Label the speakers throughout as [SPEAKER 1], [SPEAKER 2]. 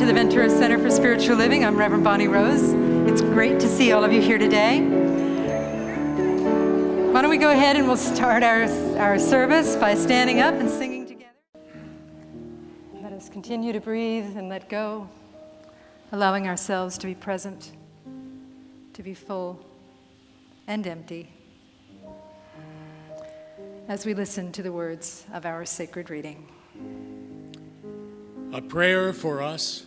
[SPEAKER 1] the Ventura Center for Spiritual Living. I'm Reverend Bonnie Rose. It's great to see all of you here today. Why don't we go ahead and we'll start our service by standing up and singing together. Let us continue to breathe and let go, allowing ourselves to be present, to be full and empty, as we listen to the words of our sacred reading.
[SPEAKER 2] A prayer for us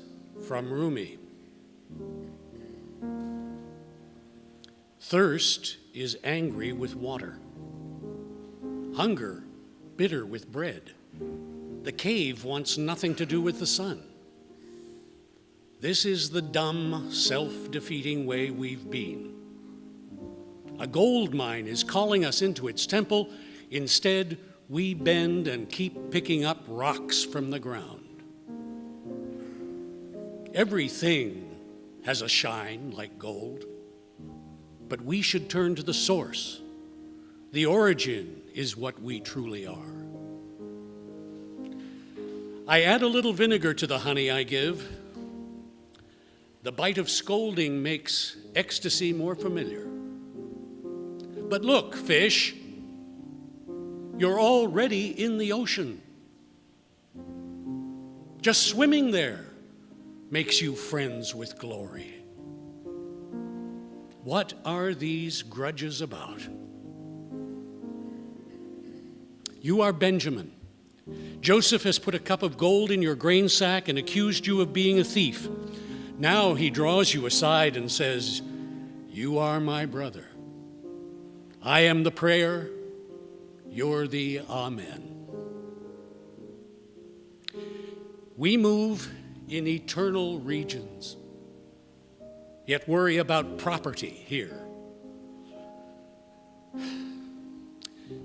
[SPEAKER 2] from Rumi. Thirst is angry with water, hunger bitter with bread. The cave wants nothing to do with the sun. This is the dumb, self-defeating way we've been. A gold mine is calling us into its temple. Instead, we bend and keep picking up rocks from the ground. Everything has a shine like gold, but we should turn to the source. The origin is what we truly are. I add a little vinegar to the honey I give. The bite of scolding makes ecstasy more familiar. But look, fish, you're already in the ocean. Just swimming there makes you friends with glory. What are these grudges about? You are Benjamin. Joseph has put a cup of gold in your grain sack and accused you of being a thief. Now he draws you aside and says, "You are my brother. I am the prayer, you're the amen." We move in eternal regions, yet worry about property here.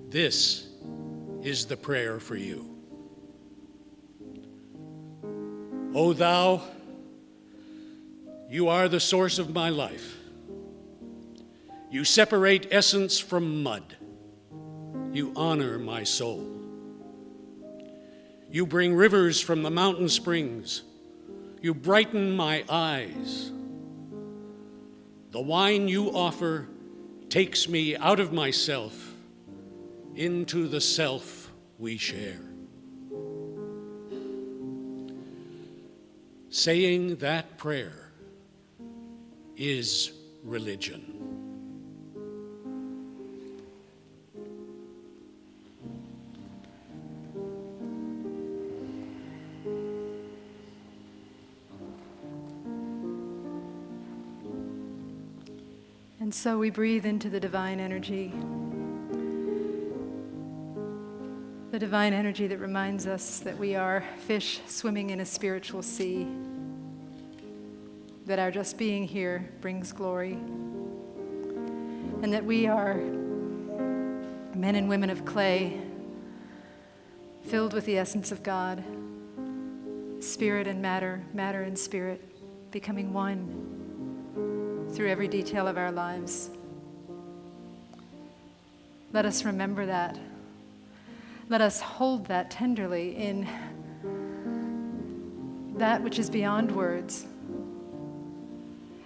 [SPEAKER 2] This is the prayer for you. O thou, you are the source of my life. You separate essence from mud. You honor my soul. You bring rivers from the mountain springs. You brighten my eyes. The wine you offer takes me out of myself into the self we share. Saying that prayer is religion.
[SPEAKER 1] And so we breathe into the divine energy. The divine energy that reminds us that we are fish swimming in a spiritual sea, that our just being here brings glory, and that we are men and women of clay, filled with the essence of God, spirit and matter, matter and spirit, becoming one through every detail of our lives. Let us remember that. Let us hold that tenderly in that which is beyond words,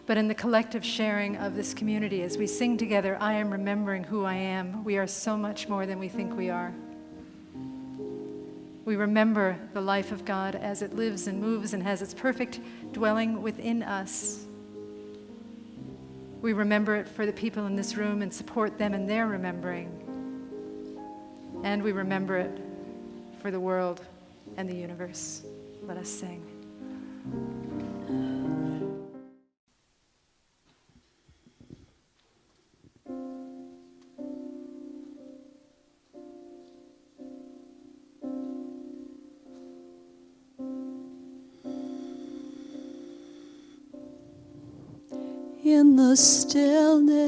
[SPEAKER 1] but in the collective sharing of this community as we sing together, I am remembering who I am. We are so much more than we think we are. We remember the life of God as it lives and moves and has its perfect dwelling within us. We remember it for the people in this room and support them in their remembering. And we remember it for the world and the universe. Let us sing.
[SPEAKER 3] In the stillness,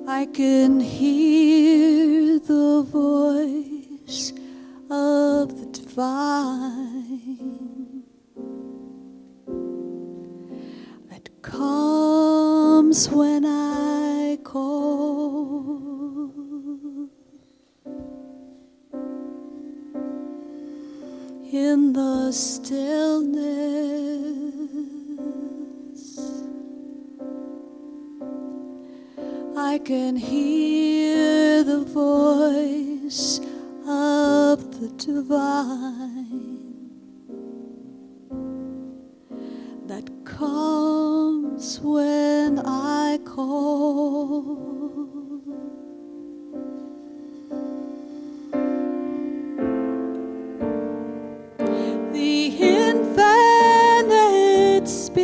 [SPEAKER 3] I can hear the voice of the divine that comes when I call. in the stillness. I can hear the voice of the divine that comes when I call. The infinite speaks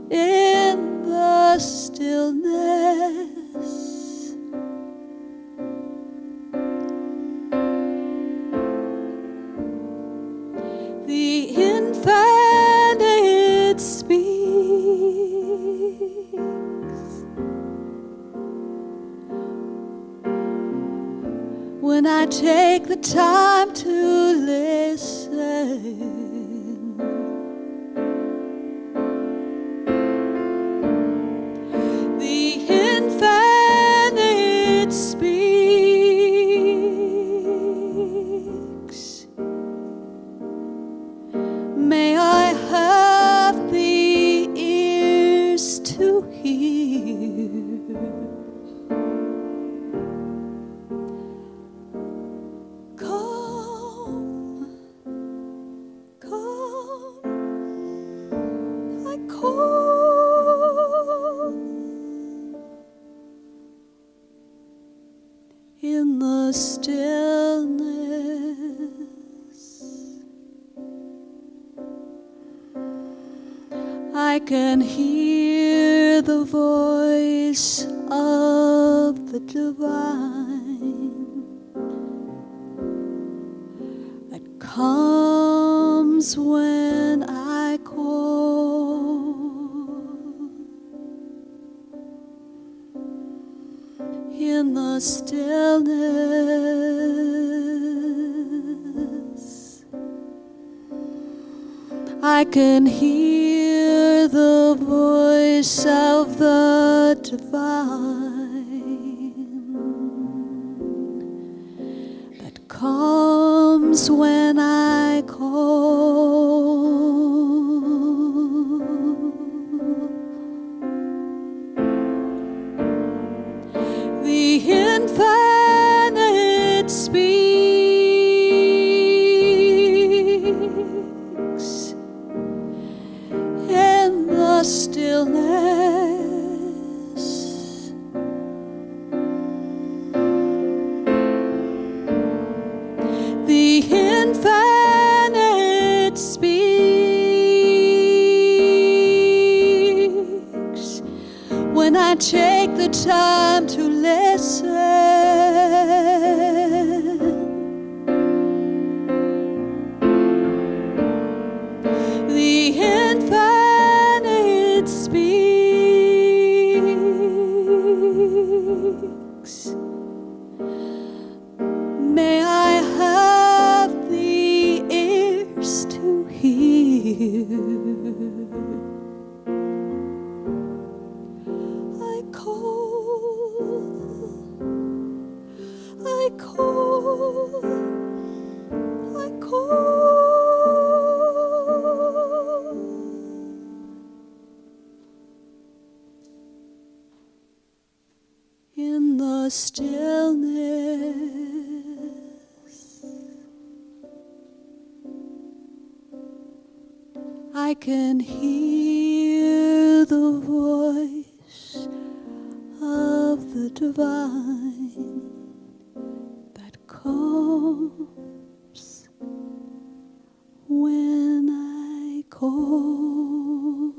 [SPEAKER 3] in the stillness. The infinite speaks when I take the time to listen. The infinite speaks. May I have the ears to hear. Come, come, I call in the stillness. I can hear the voice of the divine that comes when I call. In the stillness, I can hear the voice of the divine that comes when I call. The infinite speaks in the stillness. The infinite speaks when I take the time to listen. The infinite speaks. May I have the ears to hear. I call, I call. In the stillness, I can hear the voice of the divine that comes when I call.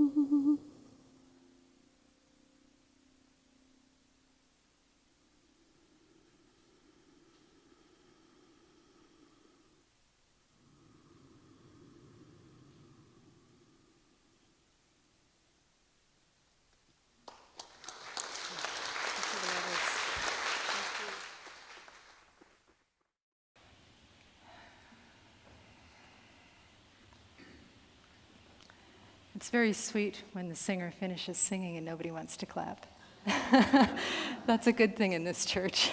[SPEAKER 1] It's very sweet when the singer finishes singing and nobody wants to clap. That's a good thing in this church.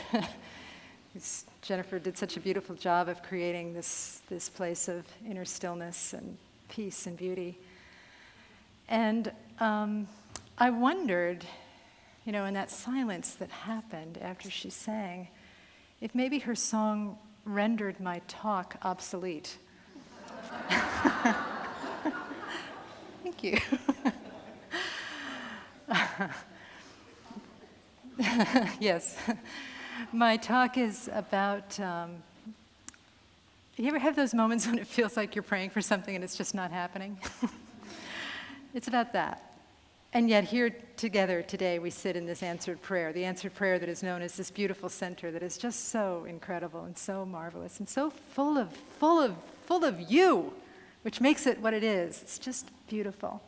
[SPEAKER 1] Jennifer did such a beautiful job of creating this place of inner stillness and peace and beauty. And I wondered, in that silence that happened after she sang, if maybe her song rendered my talk obsolete. Thank you. Yes. My talk is about, you ever have those moments when it feels like you're praying for something and it's just not happening? It's about that. And yet here together today we sit in this answered prayer, the answered prayer that is known as this beautiful center that is just so incredible and so marvelous and so full of you, which makes it what it is. It's just beautiful.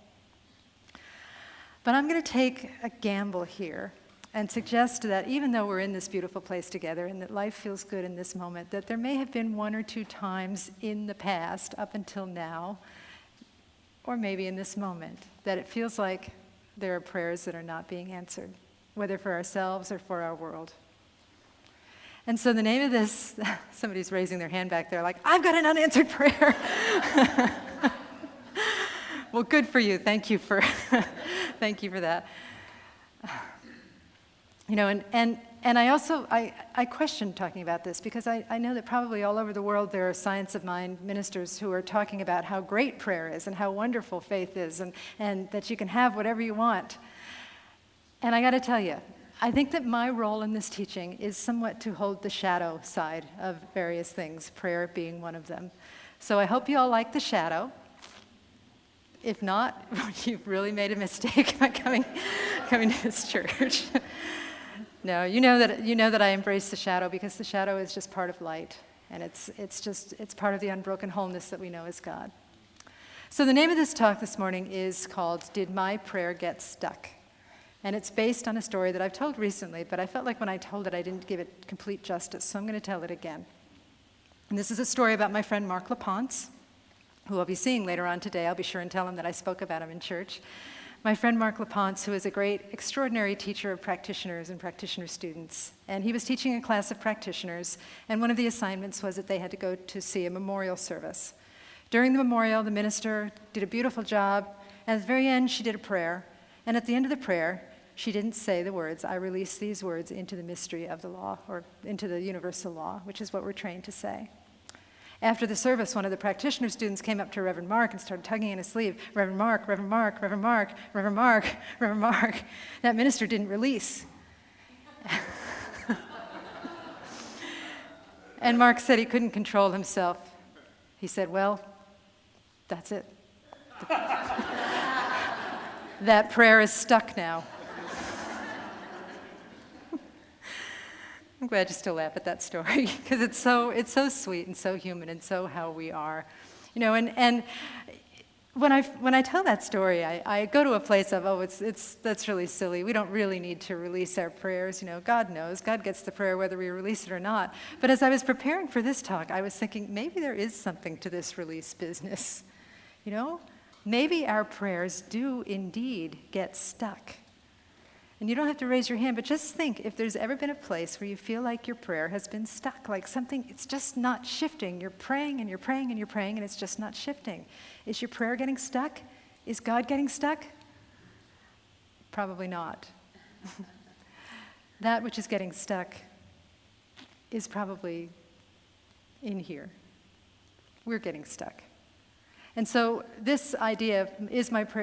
[SPEAKER 1] But I'm going to take a gamble here and suggest that even though we're in this beautiful place together and that life feels good in this moment, that there may have been one or two times in the past, up until now, or maybe in this moment, that it feels like there are prayers that are not being answered, whether for ourselves or for our world. And so the name of this, somebody's raising their hand back there like, I've got an unanswered prayer. Well, good for you. Thank you for that. And I also, I question talking about this because I know that probably all over the world there are science of mind ministers who are talking about how great prayer is and how wonderful faith is and that you can have whatever you want. And I got to tell you, I think that my role in this teaching is somewhat to hold the shadow side of various things, prayer being one of them. So I hope you all like the shadow. If not, you've really made a mistake by coming to this church. No, you know that I embrace the shadow because the shadow is just part of light, and it's part of the unbroken wholeness that we know as God. So the name of this talk this morning is called "Did My Prayer Get Stuck?" And it's based on a story that I've told recently, but I felt like when I told it, I didn't give it complete justice, so I'm going to tell it again. And this is a story about my friend Mark LaPonce, who I'll be seeing later on today. I'll be sure and tell him that I spoke about him in church. My friend Mark LaPonce, who is a great, extraordinary teacher of practitioners and practitioner students. And he was teaching a class of practitioners, and one of the assignments was that they had to go to see a memorial service. During the memorial, the minister did a beautiful job, and at the very end, she did a prayer. And at the end of the prayer, she didn't say the words, I release these words into the mystery of the law, or into the universal law, which is what we're trained to say. After the service, one of the practitioner students came up to Reverend Mark and started tugging in his sleeve. Reverend Mark, Reverend Mark, Reverend Mark, Reverend Mark, Reverend Mark. That minister didn't release. And Mark said he couldn't control himself. He said, well, that's it. That prayer is stuck now. I'm glad you still laugh at that story because it's so sweet and so human and so how we are, And when I tell that story, I go to a place of that's really silly. We don't really need to release our prayers. God knows. God gets the prayer whether we release it or not. But as I was preparing for this talk, I was thinking maybe there is something to this release business. Maybe our prayers do indeed get stuck. And you don't have to raise your hand, but just think if there's ever been a place where you feel like your prayer has been stuck, like something, it's just not shifting. You're praying and you're praying and you're praying and it's just not shifting. Is your prayer getting stuck? Is God getting stuck? Probably not. That which is getting stuck is probably in here. We're getting stuck. And so this idea of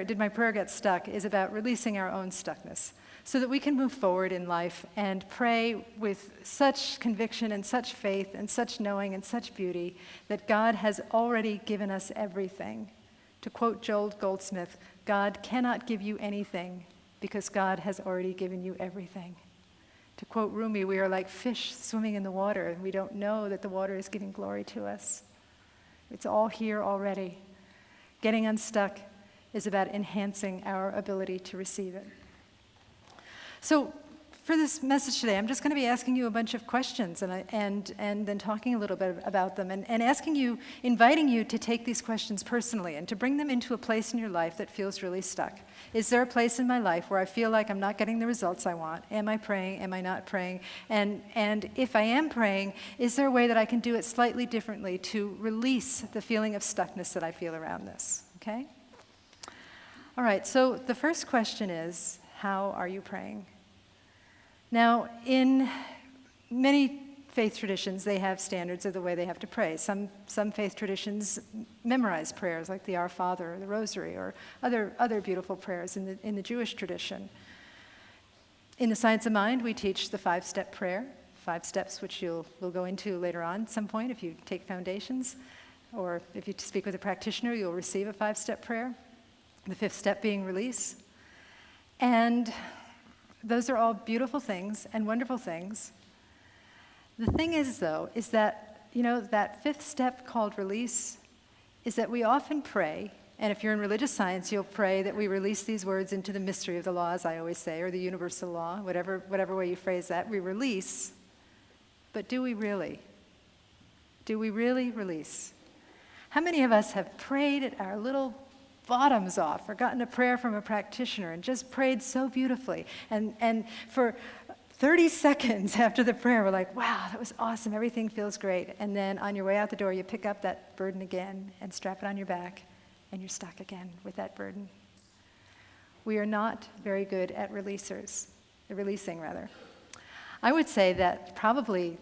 [SPEAKER 1] did my prayer get stuck, is about releasing our own stuckness so that we can move forward in life and pray with such conviction and such faith and such knowing and such beauty that God has already given us everything. To quote Joel Goldsmith, God cannot give you anything because God has already given you everything. To quote Rumi, we are like fish swimming in the water and we don't know that the water is giving glory to us. It's all here already. Getting unstuck is about enhancing our ability to receive it. So for this message today, I'm just going to be asking you a bunch of questions and then talking a little bit about them and inviting you to take these questions personally and to bring them into a place in your life that feels really stuck. Is there a place in my life where I feel like I'm not getting the results I want? Am I praying? Am I not praying? And if I am praying, is there a way that I can do it slightly differently to release the feeling of stuckness that I feel around this? Okay? All right, so the first question is, how are you praying? Now, in many faith traditions, they have standards of the way they have to pray. Some faith traditions memorize prayers like the Our Father or the Rosary or other beautiful prayers in the Jewish tradition. In the Science of Mind, we teach the 5-step prayer, 5 steps which we'll go into later on at some point if you take foundations, or if you speak with a practitioner, you'll receive a 5-step prayer, the 5th step being release. And those are all beautiful things and wonderful things. The thing is, though, is that, that 5th step called release is that we often pray, and if you're in religious science, you'll pray that we release these words into the mystery of the law, as I always say, or the universal law, whatever way you phrase that. We release, but do we really? Do we really release? How many of us have prayed at our little bottoms off or gotten a prayer from a practitioner and just prayed so beautifully, and for 30 seconds after the prayer we're like, wow, that was awesome, everything feels great, and then on your way out the door you pick up that burden again and strap it on your back and you're stuck again with that burden. We are not very good at releasing. I would say that probably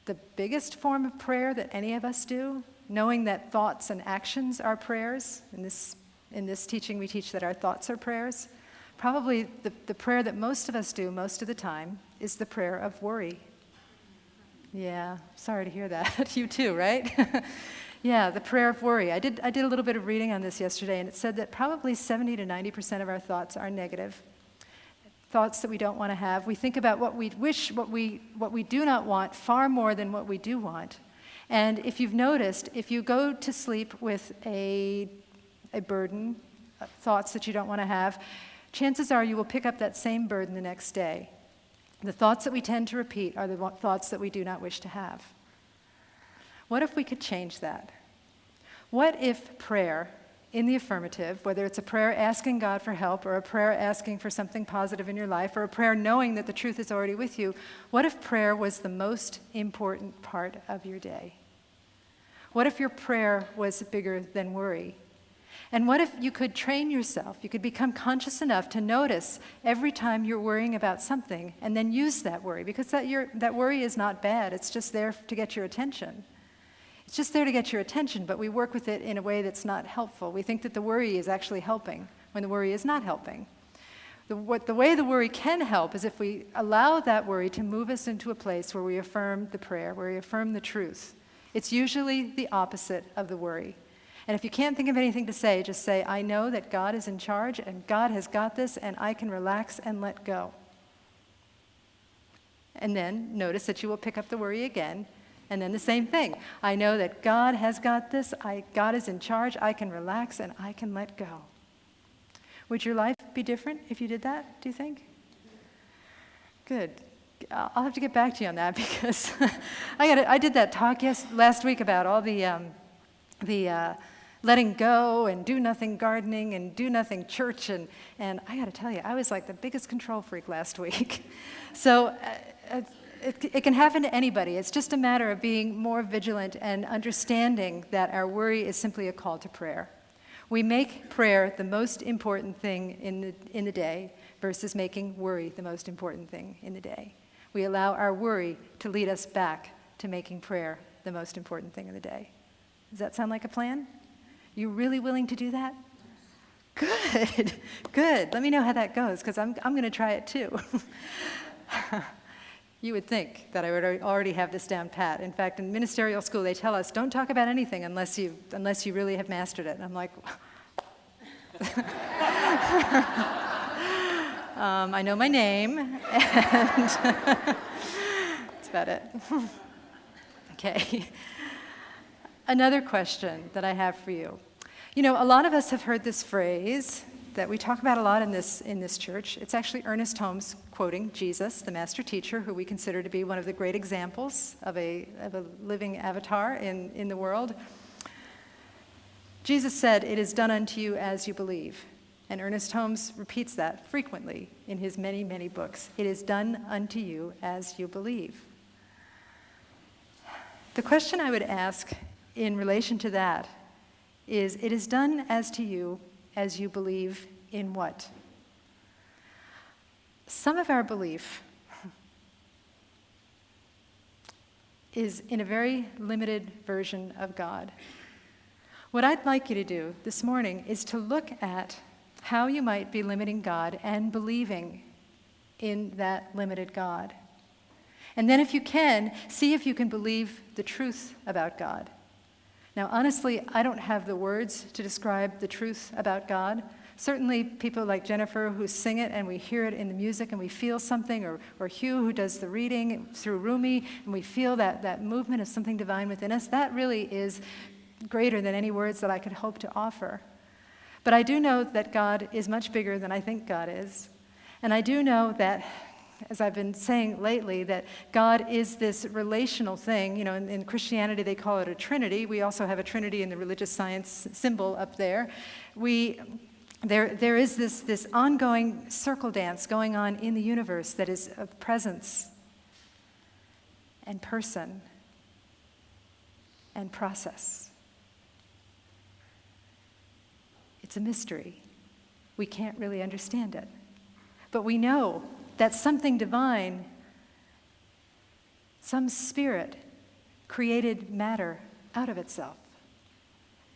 [SPEAKER 1] the biggest form of prayer that any of us do, knowing that thoughts and actions are prayers, in this teaching, we teach that our thoughts are prayers. Probably the prayer that most of us do most of the time is the prayer of worry. Yeah, sorry to hear that. You too, right? Yeah, the prayer of worry. I did a little bit of reading on this yesterday, and it said that probably 70 to 90% of our thoughts are negative. Thoughts that we don't want to have. We think about what we wish, what we do not want, far more than what we do want. And if you've noticed, if you go to sleep with a burden, thoughts that you don't want to have, chances are you will pick up that same burden the next day. The thoughts that we tend to repeat are the thoughts that we do not wish to have. What if we could change that? What if prayer in the affirmative, whether it's a prayer asking God for help or a prayer asking for something positive in your life or a prayer knowing that the truth is already with you, what if prayer was the most important part of your day? What if your prayer was bigger than worry? And what if you could train yourself, you could become conscious enough to notice every time you're worrying about something and then use that worry, because that worry is not bad, it's just there to get your attention. It's just there to get your attention, but we work with it in a way that's not helpful. We think that the worry is actually helping when the worry is not helping. The way the worry can help is if we allow that worry to move us into a place where we affirm the prayer, where we affirm the truth. It's usually the opposite of the worry. And if you can't think of anything to say, just say, I know that God is in charge and God has got this and I can relax and let go. And then notice that you will pick up the worry again. And then the same thing. I know that God has got this. God is in charge. I can relax and I can let go. Would your life be different if you did that, do you think? Good. I'll have to get back to you on that because I did that talk last week about all the letting go and do nothing gardening and do nothing church, and I got to tell you, I was like the biggest control freak last week. So it can happen to anybody. It's just a matter of being more vigilant and understanding that our worry is simply a call to prayer. We make prayer the most important thing in the day versus making worry the most important thing in the day. We allow our worry to lead us back to making prayer the most important thing in the day. Does that sound like a plan? You really willing to do that? Good, good. Let me know how that goes, because I'm going to try it too. You would think that I would already have this down pat. In fact, in ministerial school, they tell us, don't talk about anything unless you really have mastered it. And I'm like, I know my name, and that's about it. Okay. Another question that I have for you. You know, a lot of us have heard this phrase, that we talk about a lot in this church. It's actually Ernest Holmes quoting Jesus, the master teacher, who we consider to be one of the great examples of a living avatar in the world. Jesus said, "It is done unto you as you believe." And Ernest Holmes repeats that frequently in his many, many books. It is done unto you as you believe. The question I would ask in relation to that is, it is done as to you as you believe in what? Some of our belief is in a very limited version of God. What I'd like you to do this morning is to look at how you might be limiting God and believing in that limited God. And then if you can, see if you can believe the truth about God. Now, honestly, I don't have the words to describe the truth about God. Certainly people like Jennifer who sing it and we hear it in the music and we feel something, or Hugh who does the reading through Rumi, and we feel that movement of something divine within us. That really is greater than any words that I could hope to offer. But I do know that God is much bigger than I think God is. And I do know that, as I've been saying lately, that God is this relational thing. You know, in Christianity they call it a trinity. We also have a trinity in the religious science symbol up there. There is this ongoing circle dance going on in the universe that is of presence and person and process. It's a mystery. We can't really understand it. But we know that something divine, some spirit, created matter out of itself.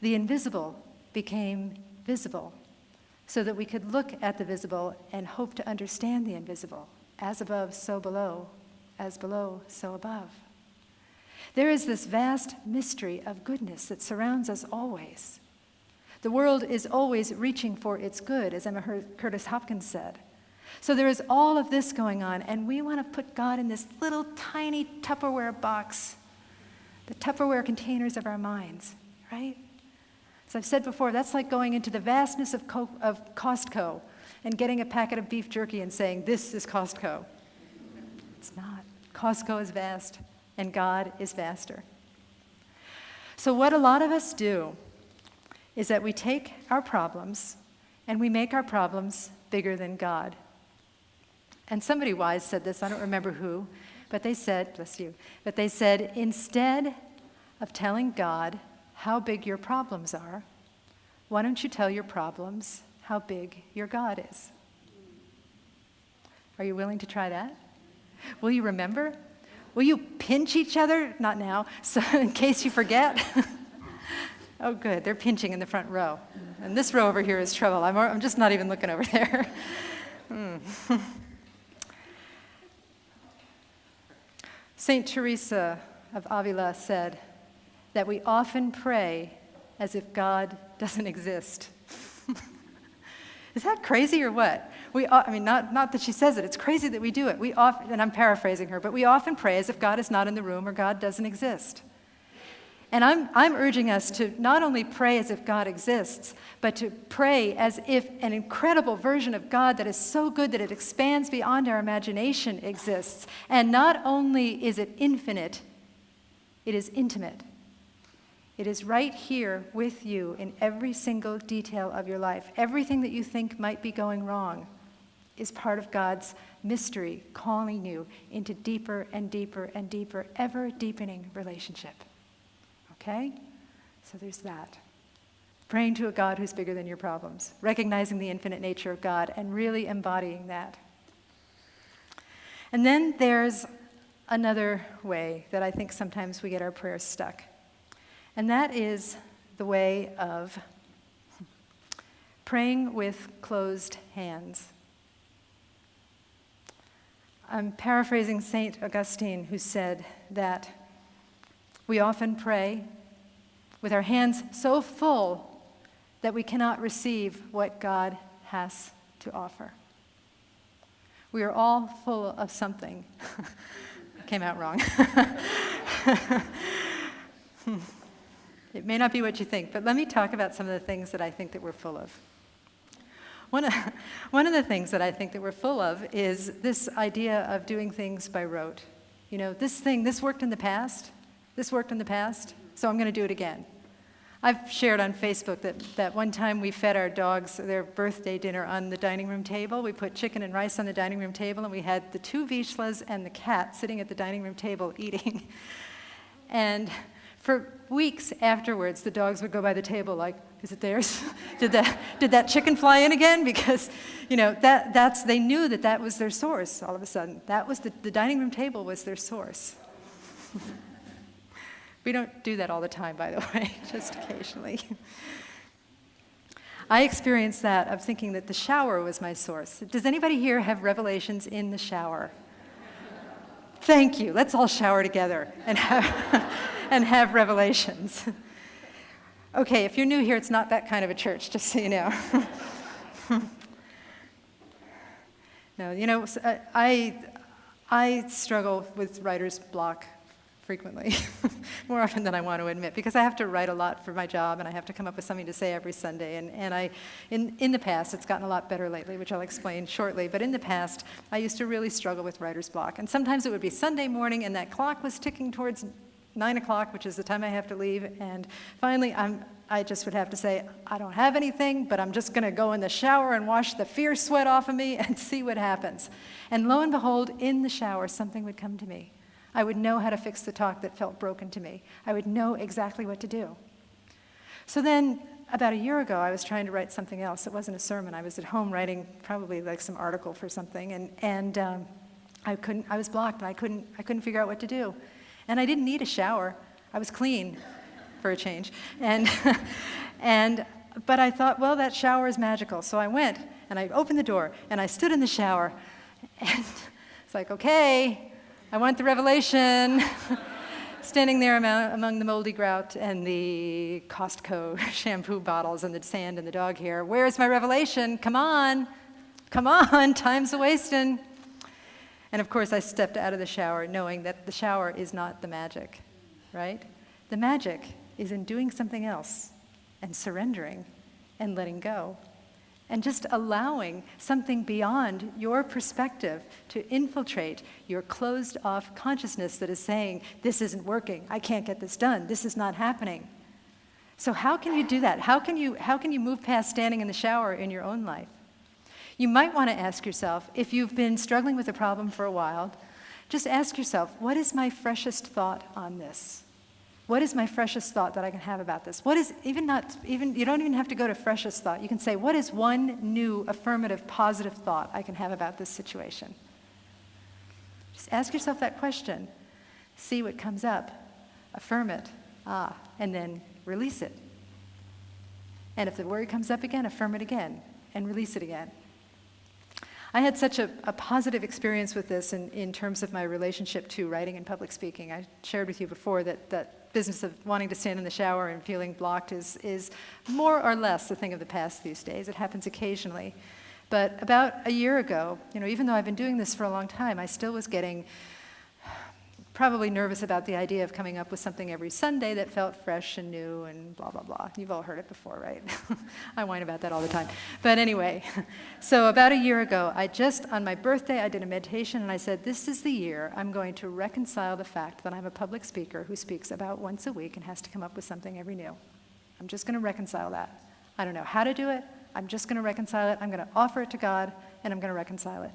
[SPEAKER 1] The invisible became visible so that we could look at the visible and hope to understand the invisible. As above, so below. As below, so above. There is this vast mystery of goodness that surrounds us always. The world is always reaching for its good, as Emma Curtis Hopkins said. So there is all of this going on, and we want to put God in this little tiny Tupperware box, the Tupperware containers of our minds, right? As I've said before, that's like going into the vastness of Costco and getting a packet of beef jerky and saying, "This is Costco." It's not. Costco is vast, and God is vaster. So what a lot of us do is that we take our problems and we make our problems bigger than God. And somebody wise said this, I don't remember who, but they said, bless you, but they said, instead of telling God how big your problems are, why don't you tell your problems how big your God is? Are you willing to try that? Will you remember? Will you pinch each other? Not now, so in case you forget. Oh, good. They're pinching in the front row. And this row over here is trouble. I'm just not even looking over there. Saint Teresa of Avila said that we often pray as if God doesn't exist. Is that crazy or what? Not that she says it. It's crazy that we do it. We often, and I'm paraphrasing her, but we often pray as if God is not in the room or God doesn't exist. And I'm urging us to not only pray as if God exists, but to pray as if an incredible version of God that is so good that it expands beyond our imagination exists. And not only is it infinite, it is intimate. It is right here with you in every single detail of your life. Everything that you think might be going wrong is part of God's mystery, calling you into deeper and deeper and deeper, ever-deepening relationship. Okay? So there's that. Praying to a God who's bigger than your problems, recognizing the infinite nature of God, and really embodying that. And then there's another way that I think sometimes we get our prayers stuck. And that is the way of praying with closed hands. I'm paraphrasing St. Augustine, who said that we often pray with our hands so full that we cannot receive what God has to offer. We are all full of something. Came out wrong. It may not be what you think, but let me talk about some of the things that I think that we're full of. One of the things that I think that we're full of is this idea of doing things by rote. You know, this worked in the past, so I'm going to do it again. I've shared on Facebook that one time we fed our dogs their birthday dinner on the dining room table. We put chicken and rice on the dining room table, and we had the 2 Vizslas and the cat sitting at the dining room table eating. And for weeks afterwards, the dogs would go by the table like, is it theirs? Did that chicken fly in again? Because, you know, they knew that was their source all of a sudden. That was the dining room table was their source. We don't do that all the time, by the way, just occasionally. I experienced that of thinking that the shower was my source. Does anybody here have revelations in the shower? Thank you. Let's all shower together and have revelations. Okay, if you're new here, it's not that kind of a church, just so you know. No, you know, I struggle with writer's block frequently, more often than I want to admit, because I have to write a lot for my job, and I have to come up with something to say every Sunday. And in the past, it's gotten a lot better lately, which I'll explain shortly, but in the past, I used to really struggle with writer's block. And sometimes it would be Sunday morning, and that clock was ticking towards 9 o'clock, which is the time I have to leave, and finally, I just would have to say, I don't have anything, but I'm just going to go in the shower and wash the fierce sweat off of me and see what happens. And lo and behold, in the shower, something would come to me. I would know how to fix the talk that felt broken to me. I would know exactly what to do. So then, about a year ago, I was trying to write something else. It wasn't a sermon. I was at home writing probably like some article for something, and I was blocked, and I couldn't figure out what to do. And I didn't need a shower. I was clean, for a change. But I thought, well, that shower is magical. So I went, and I opened the door, and I stood in the shower, and it's like, okay, I want the revelation. Standing there among the moldy grout and the Costco shampoo bottles and the sand and the dog hair. Where's my revelation? Come on, time's a-wasting. And of course, I stepped out of the shower knowing that the shower is not the magic, right? The magic is in doing something else and surrendering and letting go and just allowing something beyond your perspective to infiltrate your closed-off consciousness that is saying, this isn't working, I can't get this done, this is not happening. So how can you do that? How can you move past standing in the shower in your own life? You might want to ask yourself, if you've been struggling with a problem for a while, just ask yourself, what is my freshest thought on this? What is my freshest thought that I can have about this? What is, you don't even have to go to freshest thought. You can say, what is one new, affirmative, positive thought I can have about this situation? Just ask yourself that question. See what comes up. Affirm it. And then release it. And if the worry comes up again, affirm it again and release it again. I had such a positive experience with this in terms of my relationship to writing and public speaking. I shared with you before that business of wanting to stand in the shower and feeling blocked is more or less a thing of the past these days. It happens occasionally. But about a year ago, even though I've been doing this for a long time, I still was getting probably nervous about the idea of coming up with something every Sunday that felt fresh and new and blah, blah, blah. You've all heard it before, right? I whine about that all the time. But anyway, so about a year ago, on my birthday, I did a meditation and I said, this is the year I'm going to reconcile the fact that I'm a public speaker who speaks about once a week and has to come up with something every new. I'm just going to reconcile that. I don't know how to do it. I'm just going to reconcile it. I'm going to offer it to God and I'm going to reconcile it.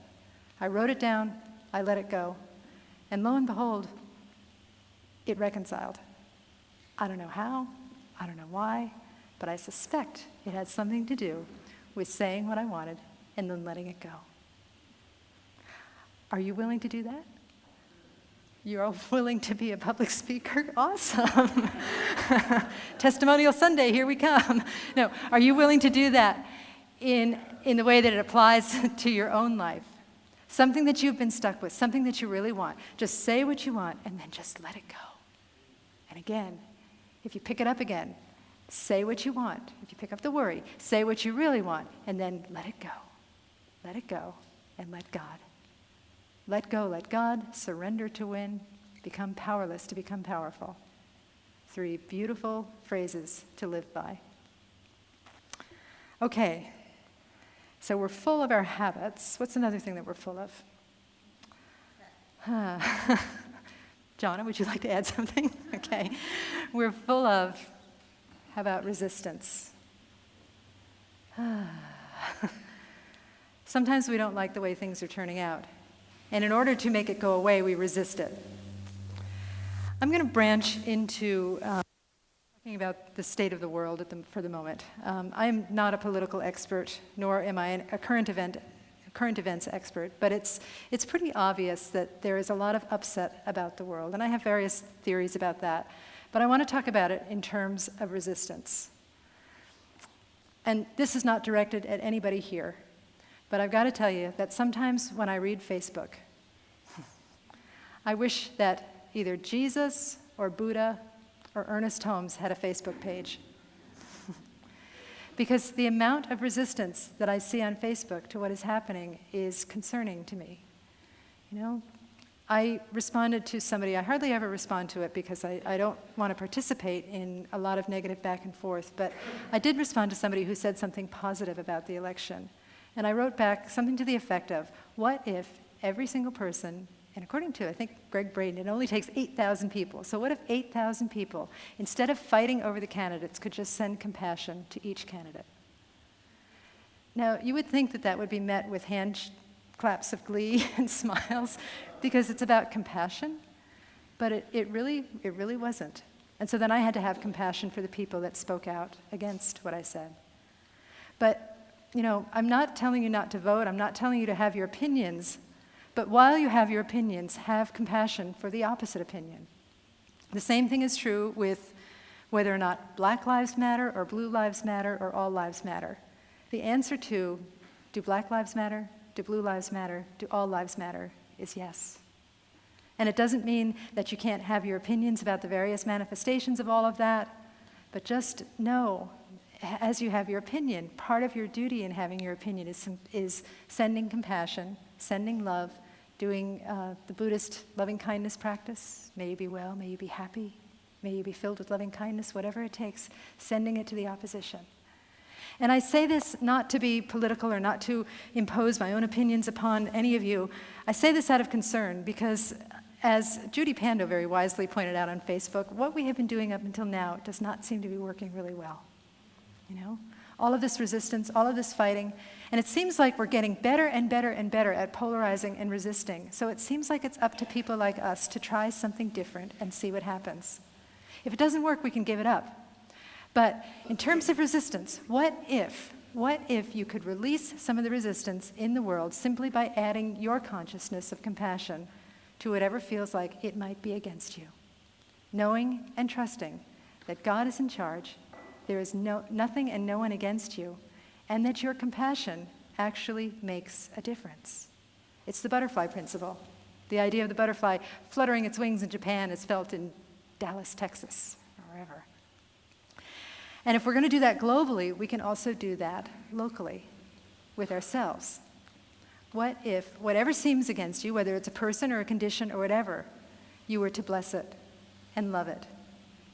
[SPEAKER 1] I wrote it down. I let it go. And lo and behold, it reconciled. I don't know how, I don't know why, but I suspect it had something to do with saying what I wanted and then letting it go. Are you willing to do that? You're all willing to be a public speaker? Awesome. Testimonial Sunday, here we come. No, are you willing to do that in the way that it applies to your own life? Something that you've been stuck with, something that you really want. Just say what you want and then just let it go. And again, if you pick it up again, say what you want. If you pick up the worry, say what you really want and then let it go. Let it go and let God. Let go, let God, surrender to win, become powerless to become powerful. 3 beautiful phrases to live by. Okay. So we're full of our habits. What's another thing that we're full of? Jonna, would you like to add something? Okay. We're full of, how about resistance? Sometimes we don't like the way things are turning out. And in order to make it go away, we resist it. I'm going to branch into talking about the state of the world for the moment. I'm not a political expert, nor am I a current events expert, but it's pretty obvious that there is a lot of upset about the world, and I have various theories about that. But I want to talk about it in terms of resistance. And this is not directed at anybody here, but I've got to tell you that sometimes when I read Facebook, I wish that either Jesus or Buddha or Ernest Holmes had a Facebook page. Because the amount of resistance that I see on Facebook to what is happening is concerning to me. You know, I responded to somebody, I hardly ever respond to it because I don't want to participate in a lot of negative back and forth, but I did respond to somebody who said something positive about the election. And I wrote back something to the effect of, what if every single person, and according to, I think, Greg Braden, it only takes 8,000 people. So what if 8,000 people, instead of fighting over the candidates, could just send compassion to each candidate? Now, you would think that that would be met with hand claps of glee and smiles, because it's about compassion, but it really wasn't. And so then I had to have compassion for the people that spoke out against what I said. But, you know, I'm not telling you not to vote. I'm not telling you to have your opinions. But while you have your opinions, have compassion for the opposite opinion. The same thing is true with whether or not Black Lives Matter or Blue Lives Matter or All Lives Matter. The answer to, do Black Lives Matter? Do Blue Lives Matter? Do All Lives Matter? Is yes. And it doesn't mean that you can't have your opinions about the various manifestations of all of that, but just know, as you have your opinion, part of your duty in having your opinion is sending compassion, sending love, doing the Buddhist loving kindness practice. May you be well, may you be happy, may you be filled with loving kindness, whatever it takes, sending it to the opposition. And I say this not to be political or not to impose my own opinions upon any of you. I say this out of concern because, as Judy Pando very wisely pointed out on Facebook, what we have been doing up until now does not seem to be working really well. You know, all of this resistance, all of this fighting, and it seems like we're getting better and better and better at polarizing and resisting. So it seems like it's up to people like us to try something different and see what happens. If it doesn't work, we can give it up. But in terms of resistance, what if you could release some of the resistance in the world simply by adding your consciousness of compassion to whatever feels like it might be against you? Knowing and trusting that God is in charge, there is nothing and no one against you, and that your compassion actually makes a difference. It's the butterfly principle. The idea of the butterfly fluttering its wings in Japan is felt in Dallas, Texas, or wherever. And if we're going to do that globally, we can also do that locally with ourselves. What if whatever seems against you, whether it's a person or a condition or whatever, you were to bless it and love it?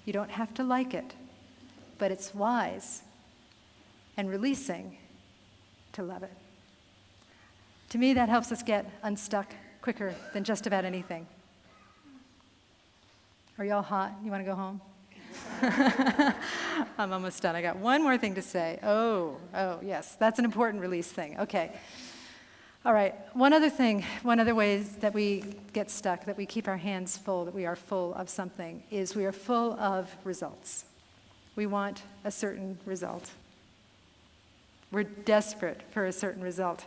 [SPEAKER 1] You don't have to like it, but it's wise and releasing to love it. To me, that helps us get unstuck quicker than just about anything. Are y'all hot? You want to go home? I'm almost done. I got one more thing to say. Oh, yes, that's an important release thing. Okay. All right, one other way that we get stuck, that we keep our hands full, that we are full of something, is we are full of results. We want a certain result. We're desperate for a certain result.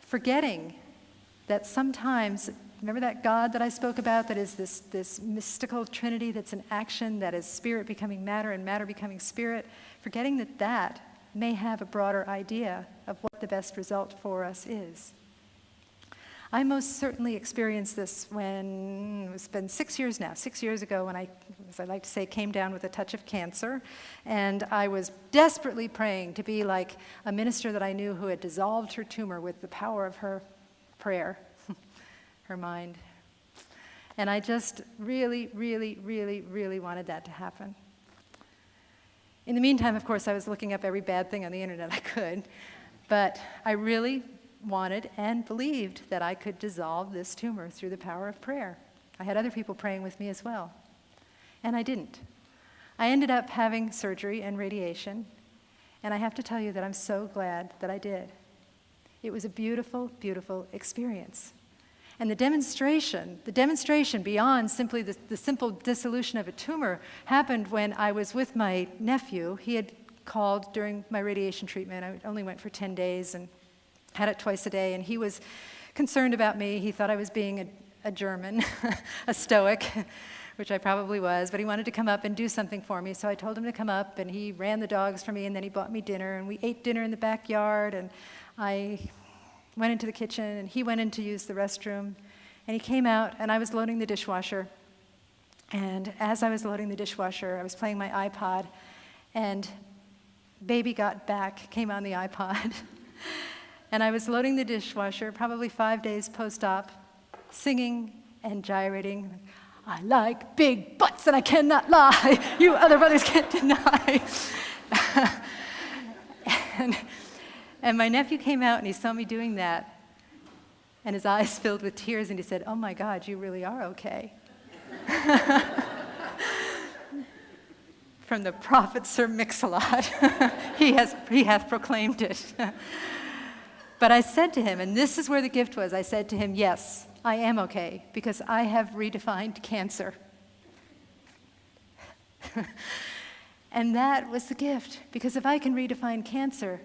[SPEAKER 1] Forgetting that sometimes, remember that God that I spoke about, that is this mystical trinity that's in action, that is spirit becoming matter and matter becoming spirit, forgetting that that may have a broader idea of what the best result for us is. I most certainly experienced this when, it's been 6 years now, 6 years ago when I, as I like to say, came down with a touch of cancer, and I was desperately praying to be like a minister that I knew who had dissolved her tumor with the power of her prayer, her mind. And I just really, really, really, really wanted that to happen. In the meantime, of course, I was looking up every bad thing on the internet I could. But I really wanted and believed that I could dissolve this tumor through the power of prayer. I had other people praying with me as well. And I didn't. I ended up having surgery and radiation, and I have to tell you that I'm so glad that I did. It was a beautiful, beautiful experience. And the demonstration beyond simply the simple dissolution of a tumor happened when I was with my nephew. He had called during my radiation treatment. I only went for 10 days and had it twice a day, and he was concerned about me. He thought I was being a German, a stoic, which I probably was, but he wanted to come up and do something for me, so I told him to come up, and he ran the dogs for me, and then he bought me dinner, and we ate dinner in the backyard, and I went into the kitchen, and he went in to use the restroom, and he came out, and I was loading the dishwasher, and as I was loading the dishwasher, I was playing my iPod, and Baby Got Back came on the iPod, and I was loading the dishwasher, probably 5 days post-op, singing and gyrating. I like big butts and I cannot lie. You other brothers can't deny. and my nephew came out and he saw me doing that. And his eyes filled with tears and he said, "Oh my God, you really are okay." From the prophet Sir Mix-a-Lot. he hath proclaimed it. But I said to him, and this is where the gift was, I said to him, yes, I am okay, because I have redefined cancer. And that was the gift, because if I can redefine cancer,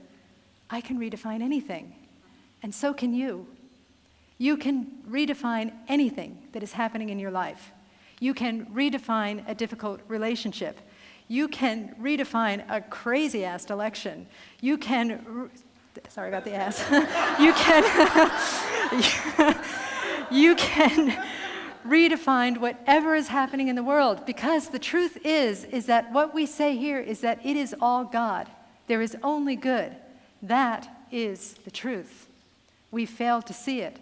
[SPEAKER 1] I can redefine anything. And so can you. You can redefine anything that is happening in your life. You can redefine a difficult relationship. You can redefine a crazy-ass election. You can, sorry about the ass. You can redefine whatever is happening in the world, because the truth is that what we say here is that it is all God. There is only good. That is the truth. We fail to see it.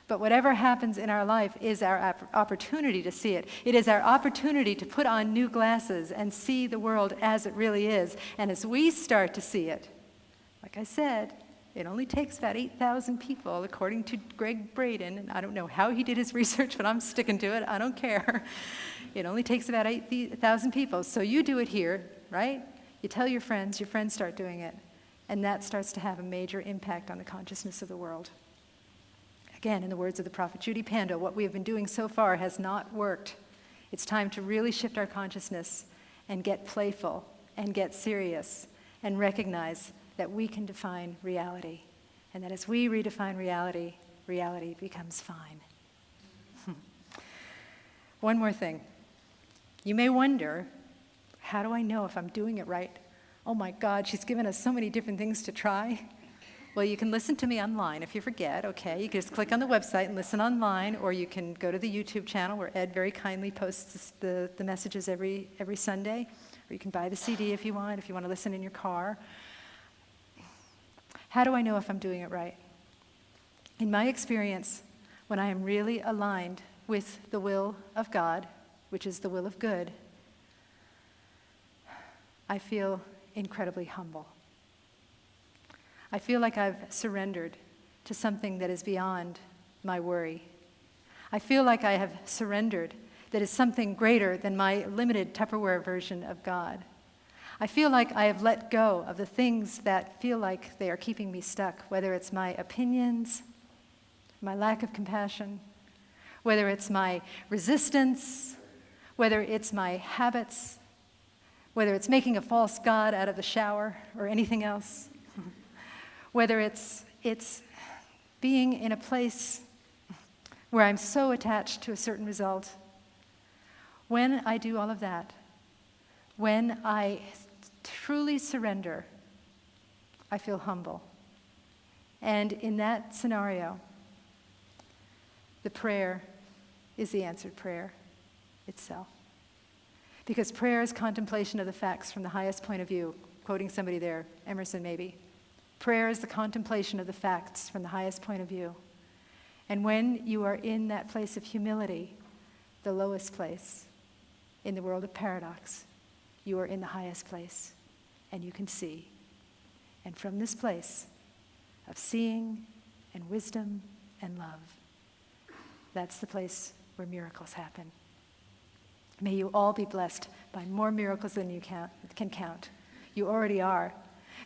[SPEAKER 1] But whatever happens in our life is our opportunity to see it. It is our opportunity to put on new glasses and see the world as it really is. And as we start to see it, like I said, it only takes about 8,000 people, according to Greg Braden, and I don't know how he did his research, but I'm sticking to it. I don't care. It only takes about 8,000 people. So you do it here, right? You tell your friends start doing it. And that starts to have a major impact on the consciousness of the world. Again, in the words of the prophet Judy Pando, what we have been doing so far has not worked. It's time to really shift our consciousness and get playful and get serious and recognize that we can define reality. And that as we redefine reality, reality becomes fine. One more thing. You may wonder, how do I know if I'm doing it right? Oh my God, she's given us so many different things to try. Well, you can listen to me online if you forget, okay? You can just click on the website and listen online, or you can go to the YouTube channel where Ed very kindly posts the messages every Sunday, or you can buy the CD if you want to listen in your car. How do I know if I'm doing it right? In my experience, when I am really aligned with the will of God, which is the will of good, I feel incredibly humble. I feel like I've surrendered to something that is beyond my worry. I feel like I have surrendered that is something greater than my limited Tupperware version of God. I feel like I have let go of the things that feel like they are keeping me stuck, whether it's my opinions, my lack of compassion, whether it's my resistance, whether it's my habits, whether it's making a false god out of the shower or anything else. Whether it's being in a place where I'm so attached to a certain result. When I do all of that, when I truly surrender, I feel humble. And in that scenario, the prayer is the answered prayer itself. Because prayer is contemplation of the facts from the highest point of view. Quoting somebody there, Emerson maybe. Prayer is the contemplation of the facts from the highest point of view. And when you are in that place of humility, the lowest place in the world of paradox, you are in the highest place, and you can see. And from this place, of seeing and wisdom and love. That's the place where miracles happen. May you all be blessed by more miracles than you can count. You already are.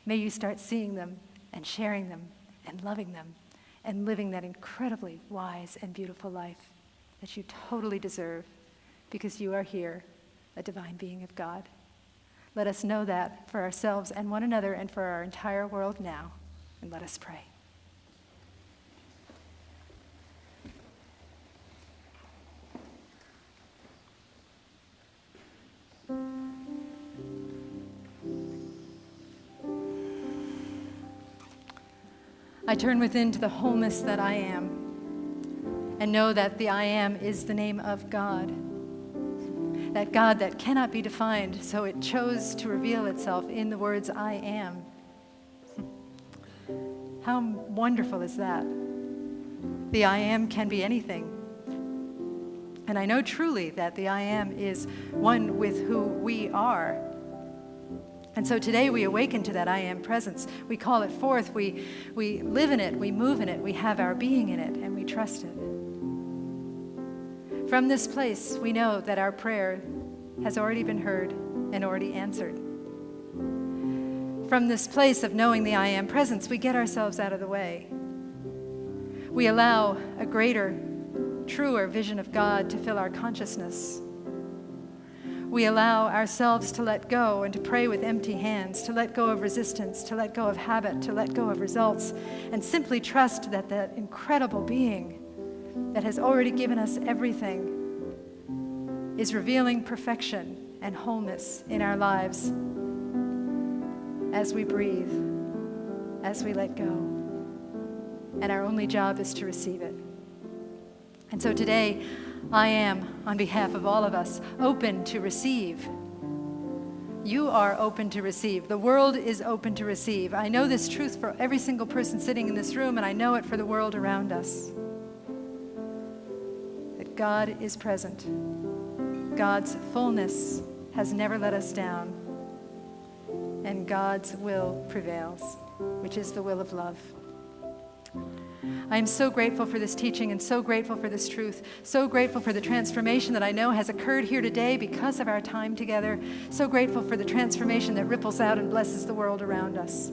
[SPEAKER 1] May you start seeing them and sharing them and loving them and living that incredibly wise and beautiful life that you totally deserve because you are here, a divine being of God. Let us know that for ourselves and one another and for our entire world now. And let us pray. I turn within to the wholeness that I am and know that the I am is the name of God. That God that cannot be defined, so it chose to reveal itself in the words I am. How wonderful is that? The I am can be anything. And I know truly that the I am is one with who we are. And so today we awaken to that I am presence. We call it forth, we live in it, we move in it, we have our being in it, and we trust it. From this place, we know that our prayer has already been heard and already answered. From this place of knowing the I am presence, we get ourselves out of the way. We allow a greater, truer vision of God to fill our consciousness. We allow ourselves to let go and to pray with empty hands, to let go of resistance, to let go of habit, to let go of results, and simply trust that that incredible being that has already given us everything is revealing perfection and wholeness in our lives as we breathe, as we let go. And our only job is to receive it. And so today, I am, on behalf of all of us, open to receive. You are open to receive. The world is open to receive. I know this truth for every single person sitting in this room, and I know it for the world around us. That God is present. God's fullness has never let us down. And God's will prevails, which is the will of love. I am so grateful for this teaching and so grateful for this truth, so grateful for the transformation that I know has occurred here today because of our time together, so grateful for the transformation that ripples out and blesses the world around us.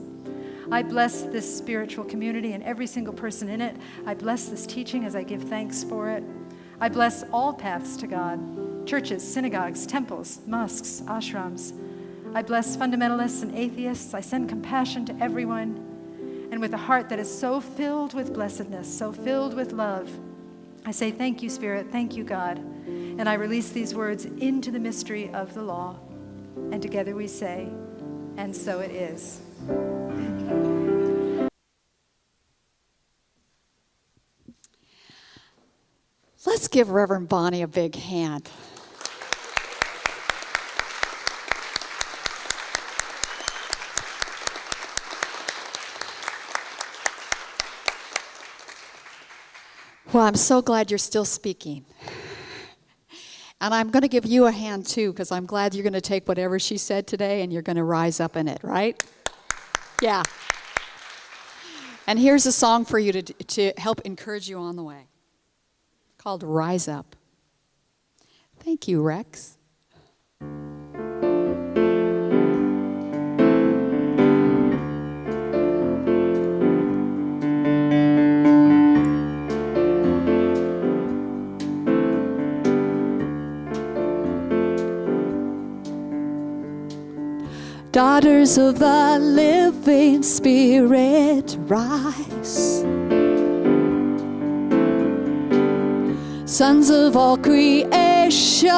[SPEAKER 1] I bless this spiritual community and every single person in it. I bless this teaching as I give thanks for it. I bless all paths to God, churches, synagogues, temples, mosques, ashrams. I bless fundamentalists and atheists. I send compassion to everyone. And with a heart that is so filled with blessedness, so filled with love, I say, thank you, Spirit, thank you, God. And I release these words into the mystery of the law. And together we say, and so it is.
[SPEAKER 3] Let's give Reverend Bonnie a big hand. Well, I'm so glad you're still speaking. And I'm going to give you a hand, too, because I'm glad you're going to take whatever she said today and you're going to rise up in it, right? Yeah. And here's a song for you to help encourage you on the way, called Rise Up. Thank you, Rex. Daughters of the living Spirit, rise. Sons of all creation,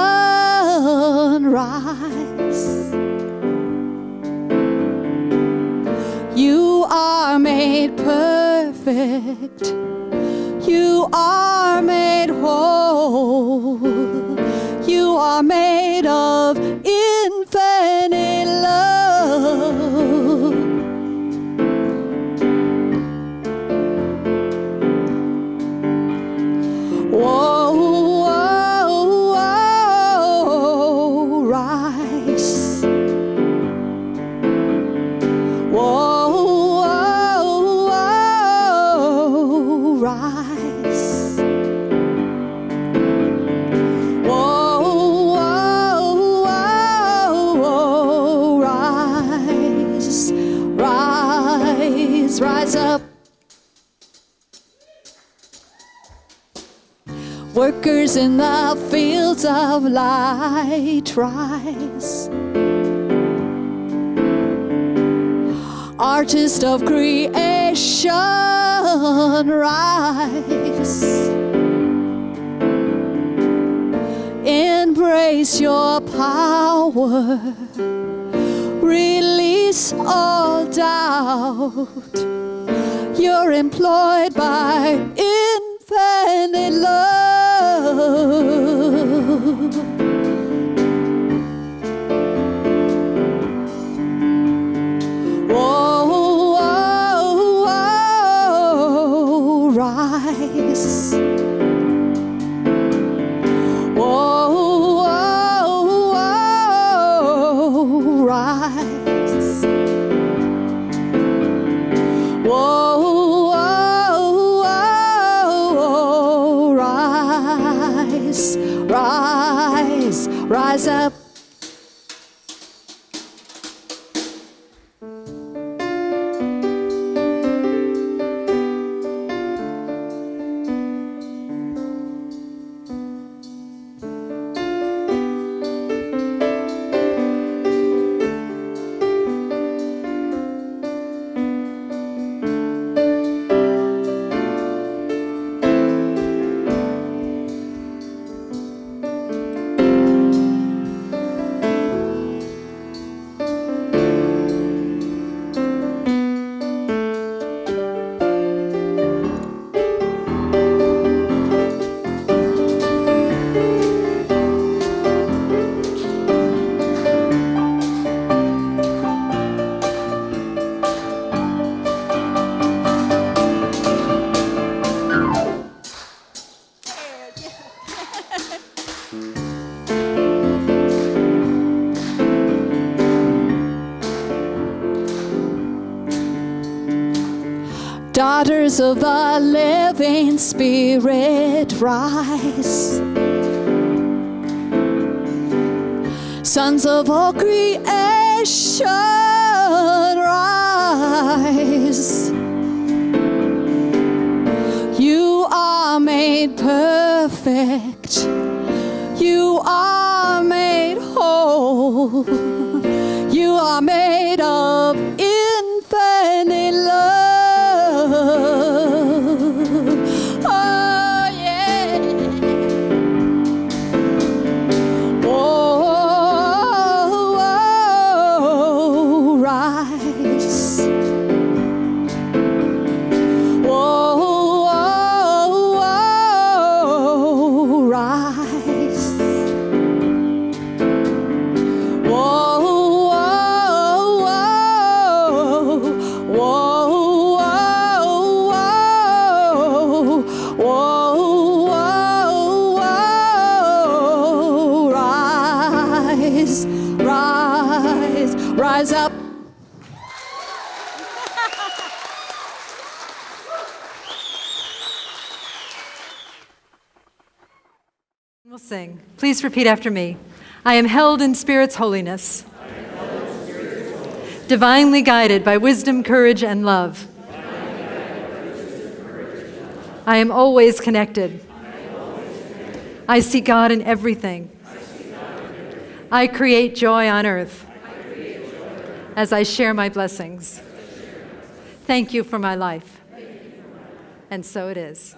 [SPEAKER 3] rise. You are made perfect. You are made whole. You are made of infinite love. Whoa, whoa, whoa, rise. Whoa, whoa, Workers in the fields of light, rise. Artist of creation, rise. Embrace your power. Release all doubt. You're employed by infinite love. Whoa, whoa, whoa, rise. Whoa, whoa, whoa, rise. Whoa, whoa, whoa, rise, rise, rise up. Daughters of the living Spirit, rise. Sons of all creation, rise. You are made perfect. You are made whole. You are made of infinite love. Oh, yeah. Whoa, whoa, rise. Whoa, whoa, whoa, rise. Whoa, whoa, whoa, whoa, whoa, rise, rise, rise up.
[SPEAKER 1] We'll sing. Please repeat after me. I am held in Spirit's holiness, divinely guided by wisdom, courage, and love. I am always connected. I see God in everything. I create joy on earth as I share my blessings. Thank you for my life. And so it is.